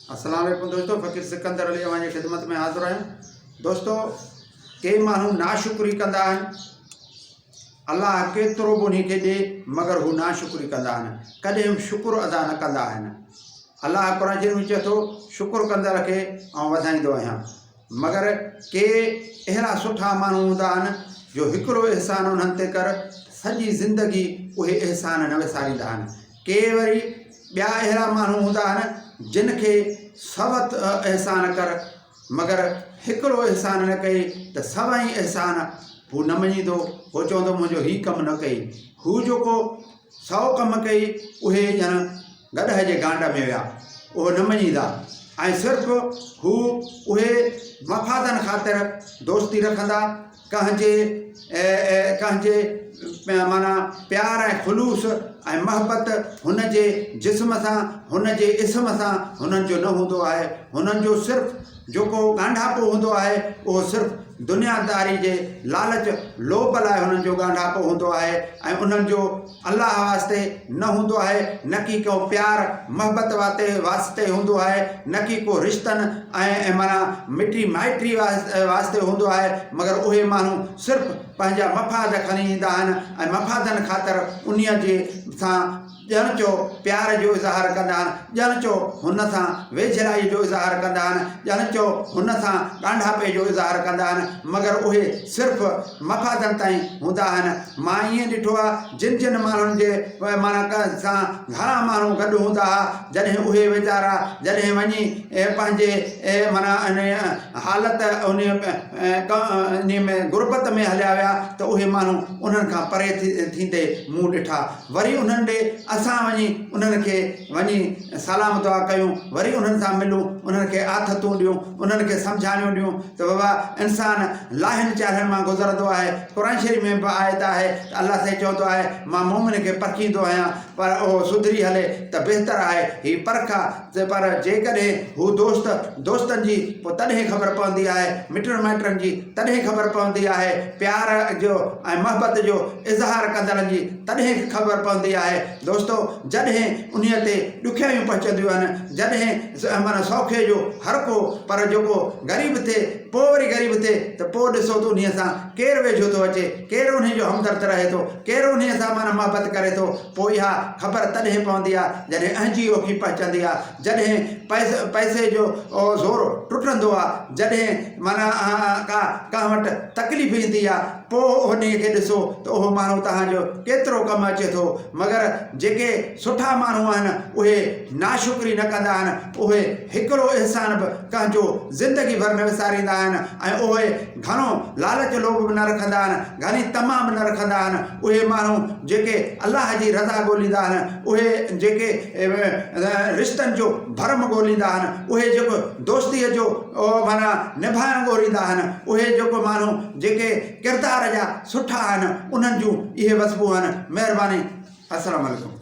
अस्सलाम वालेकुम दोस्तों, फ़कीर सिकंदर अली अवां जी ख़िदमत में हाज़िर आहियूं। दोस्तों, के माण्हू नाशुक्री कंदा आहिनि, अलाह केतिरो बि उन्ही खे ॾिए मगर हू नाशुक्री कंदा आहिनि, कॾहिं बि शुक्र अदा न कंदा आहिनि। अलाह क़ुरान शरीफ़ में चए थो शुक्र कंदड़ खे आउं वधाईंदो आहियां। मगर के अहिड़ा सुठा माण्हू हूंदा आहिनि जो हिकिड़ो अहसान उन्हनि ते कर सॼी ज़िंदगी उहे अहसान न विसारींदा आहिनि। के वरी ॿिया अहिड़ा माण्हू हूंदा आहिनि जिन खे सभु अहसान कर मगर हिकिड़ो अहसान न कई त सभई अहसान हू न मञींदो। हू चवंदो मुंहिंजो हीउ कमु न कई, हू जेको 100 कमु कई उहे ॼण गॾह जे गांड में विया, उहो न मञींदा ऐं सिर्फ़ु हू उहे मफ़ादनि ख़ातिर दोस्ती रखंदा। कंहिंजे माना प्यार ऐं ख़ुलूस ऐं महबत हुन जे जिस्म सां, हुन जे इस्म सां हुननि जो न हूंदो आहे। हुननि जो सिर्फ़ु जेको ॻांढापो हूंदो आहे उहो सिर्फ़ु दुनियादारी जे लालच लोभ लाइ हुननि जो ॻांढापो हूंदो आहे ऐं उन्हनि जो अलाह वास्ते न हूंदो आहे, न की को प्यार महबत वास्ते हूंदो आहे, न की को रिश्तनि ऐं माना मिटी माइटी वास्ते हूंदो आहे। मगर उहे माण्हू सिर्फ़ु पंहिंजा मफ़ाद खणी ईंदा आहिनि ऐं मफ़ादनि ख़ातिर उन्हीअ जे सां ॼण चो प्यार जो इज़हार कंदा आहिनि, ॼण चो हुन सां वेझराई जो इज़हार कंदा आहिनि, ॼण चो हुन सां ॻांढापे जो इज़हार कंदा आहिनि, मगर उहे सिर्फ़ु मफ़ादनि ताईं हूंदा आहिनि। मां ईअं ॾिठो आहे जिन जिन माण्हुनि जे माना सां घणा माण्हू गॾु हूंदा हुआ, जॾहिं उहे वीचारा जॾहिं वञी पंहिंजे माना हालति उन में गुरबत में हलिया विया त उहे माण्हू उन्हनि खां परे थींदे मूं ॾिठा। वरी उन्हनि ॾे असां वञी उन्हनि खे वञी सलाम दुआ कयूं, वरी उन्हनि सां मिलूं, उन्हनि खे आथतूं ॾियूं, उन्हनि खे सम्झाइणियूं ॾियूं त बाबा इंसानु लाहिनि चाढ़नि मां गुज़रंदो आहे। क़ुरान शरीफ़ में बि आयत आहे त अलाह साईं चवंदो आहे मां मोमिन खे परखींदो आहियां, पर उहो सुधरी हले त बहितर आहे। हीअ परख आहे, पर जेकॾहिं हू दोस्तनि जी पोइ तॾहिं ख़बर पवंदी आहे, मिटनि माइटनि जी तॾहिं ख़बर पवंदी आहे, प्यार जो ऐं महबत जो इज़हार कंदड़नि जी तॾहिं ख़बर पवंदी आहे। दोस्तो, जॾहिं उन्हीअ ते ॾुखियाइयूं पहुचंदियूं आहिनि, जॾहिं माना सौखे जो हर को, पर जेको ग़रीब थिए पोइ वरी ग़रीब थिए त पोइ ॾिसो त उन्हीअ सां केरु वेझो थो अचे, केरु उन जो हमदर्द रहे थो, केरु उन सां माना महबत करे थो। पोइ इहा ख़बर तॾहिं पवंदी आहे जॾहिं अहिंजी ओखी पहुचंदी आहे, जॾहिं पैसे जो ज़ोर टुटंदो आहे, जॾहिं माना का वटि तकलीफ़ ईंदी आहे, पोइ उन खे ॾिसो त उहो माण्हू तव्हांजो केतिरो कमु अचे थो। मगर जेके सुठा माण्हू आहिनि उहे नाशुक्री न कंदा आहिनि, उहे हिकिड़ो अहसान बि कंहिंजो ज़िंदगी भर न विसारींदा आहिनि ऐं उहे घणो लालच लोभ बि न रखंदा आहिनि, घणी तमा बि न रखंदा आहिनि। उहे माण्हू जेके अलाह जी रज़ा ॻोल्हींदा आहिनि, उहे जेके रिश्तनि जो भरम ॻोल्हींदा आहिनि, उहे जेको दोस्तीअ जो माना निभाइणु ॻोल्हींदा आहिनि, उहे जेको माण्हू जेके किरदार जा सुठा आहिनि, उन्हनि जूं इहे वस्बूं आहिनि। महिरबानी। अस्सलाम वालेकुम।